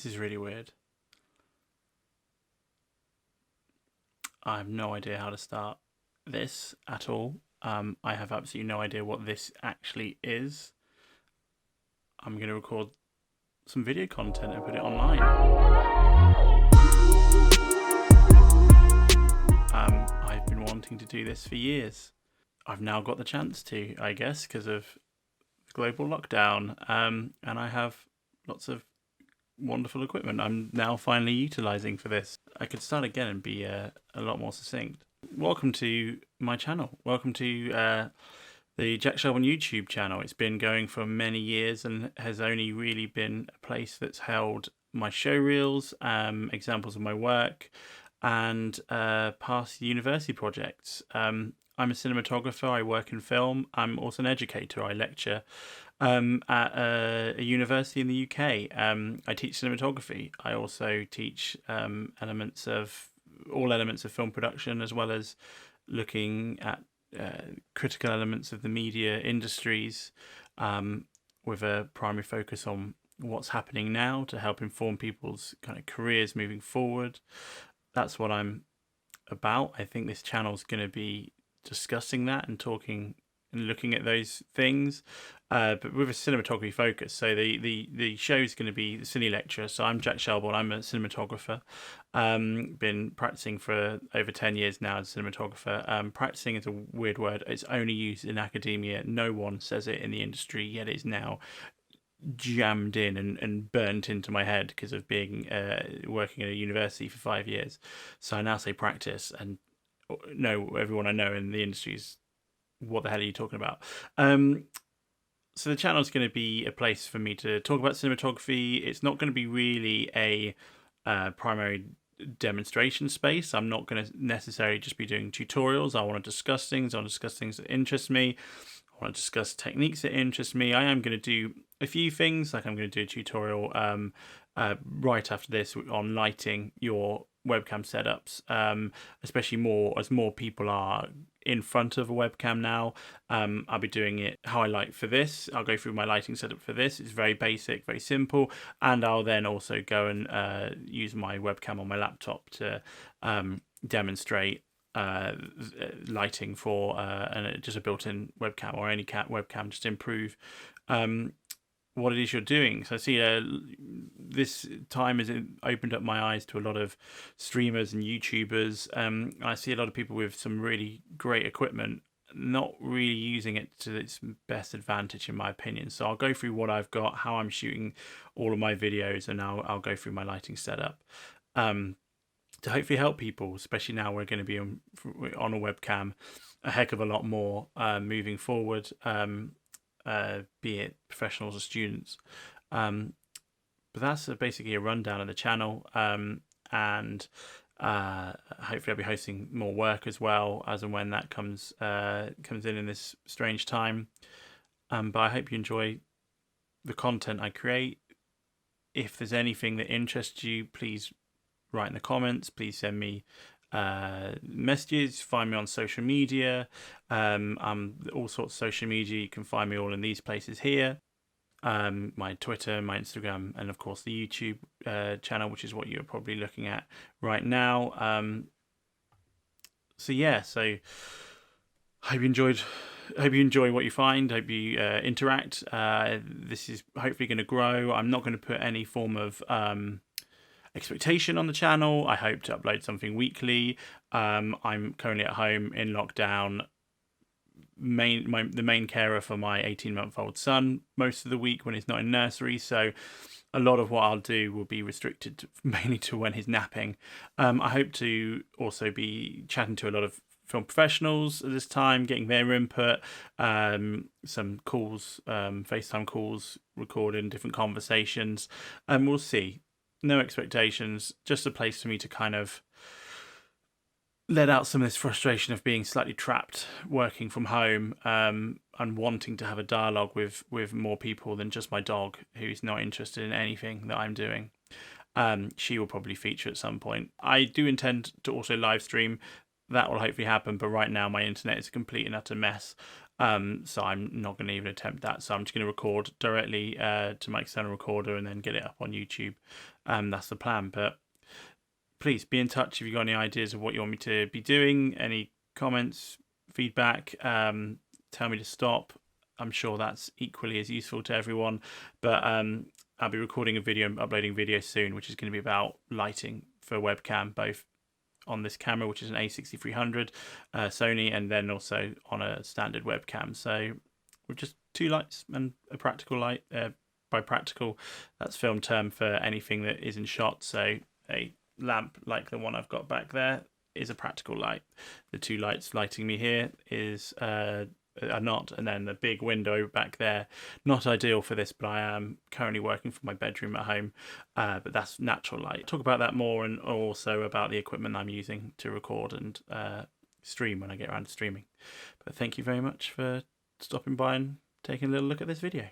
This is really weird. I have no idea how to start this at all. I have absolutely no idea what this actually is. I'm going to record some video content and put it online. I've been wanting to do this for years. I've now got the chance to, I guess, because of global lockdown, and I have lots of wonderful equipment I'm now finally utilising for this. I could start again and be a lot more succinct. Welcome to my channel. Welcome to the Jack Shelburne YouTube channel. It's been going for many years and has only really been a place that's held my show reels, examples of my work, and past university projects. I'm a cinematographer. I work in film. I'm also an educator. I lecture at a university in the UK. I teach cinematography. I also teach all elements of film production, as well as looking at critical elements of the media industries, with a primary focus on what's happening now to help inform people's kind of careers moving forward. That's what I'm about. I think this channel is going to be discussing that and talking and looking at those things, but with a cinematography focus. So the show is going to be the TheCineLecturer. So I'm Jack Shelburne. I'm a cinematographer. Been practicing for over 10 years now as a cinematographer. Practicing is a weird word. It's only used in academia. No one says it in the industry, yet it's now jammed in and burnt into my head because of being working at a university for 5 years. So I now say practice, and everyone I know in the industry is, what the hell are you talking about? So the channel is going to be a place for me to talk about cinematography. It's not going to be really a primary demonstration space. I'm not going to necessarily just be doing tutorials. I want to discuss things. I want to discuss things that interest me. I want to discuss techniques that interest me. I am going to do a few things, like I'm going to do a tutorial right after this on lighting your webcam setups, especially as more people are in front of a webcam now. I'll be doing it how I like for this. I'll go through my lighting setup for this. It's very basic, very simple, and I'll then also go and use my webcam on my laptop to demonstrate lighting for just a built-in webcam or any webcam, just to improve what it is you're doing. So I see this time has opened up my eyes to a lot of streamers and YouTubers. I see a lot of people with some really great equipment not really using it to its best advantage, in my opinion. So I'll go through what I've got, how I'm shooting all of my videos, and I'll go through my lighting setup to hopefully help people, especially now we're going to be on a webcam a heck of a lot more moving forward, be it professionals or students. But that's basically a rundown of the channel, and hopefully I'll be hosting more work as well as and when that comes in this strange time. But I hope you enjoy the content I create. If there's anything that interests you, please write in the comments. Please send me messages. Find me on social media. All sorts of social media. You can find me all in these places here. My Twitter, my Instagram, and of course the YouTube channel, which is what you're probably looking at right now. So hope you enjoy what you find. Hope you interact. This is hopefully going to grow. I'm not going to put any form of expectation on the channel. I hope to upload something weekly. I'm currently at home in lockdown, the main carer for my 18-month-old son most of the week when he's not in nursery, so a lot of what I'll do will be restricted mainly to when he's napping. I hope to also be chatting to a lot of film professionals at this time, getting their input, some calls, FaceTime calls, recording different conversations, and we'll see. No expectations, just a place for me to kind of let out some of this frustration of being slightly trapped working from home, and wanting to have a dialogue with more people than just my dog, who's not interested in anything that I'm doing. She will probably feature at some point. I do intend to also live stream. That will hopefully happen, but right now my internet is a complete and utter mess. So I'm not going to even attempt that. So I'm just going to record directly to my external recorder and then get it up on YouTube. That's the plan. But please be in touch if you've got any ideas of what you want me to be doing, any comments, feedback. Tell me to stop. I'm sure that's equally as useful to everyone. But I'll be recording a video and uploading video soon, which is going to be about lighting for webcam, both on this camera, which is an A6300 Sony, and then also on a standard webcam. So we're just 2 lights and a practical light. By practical, that's film term for anything that isn't shot. So a lamp like the one I've got back there is a practical light. The 2 lights lighting me here is are not, and then the big window back there, not ideal for this, but I am currently working from my bedroom at home, but that's natural light. Talk about that more, and also about the equipment I'm using to record and stream when I get around to streaming. But thank you very much for stopping by and taking a little look at this video.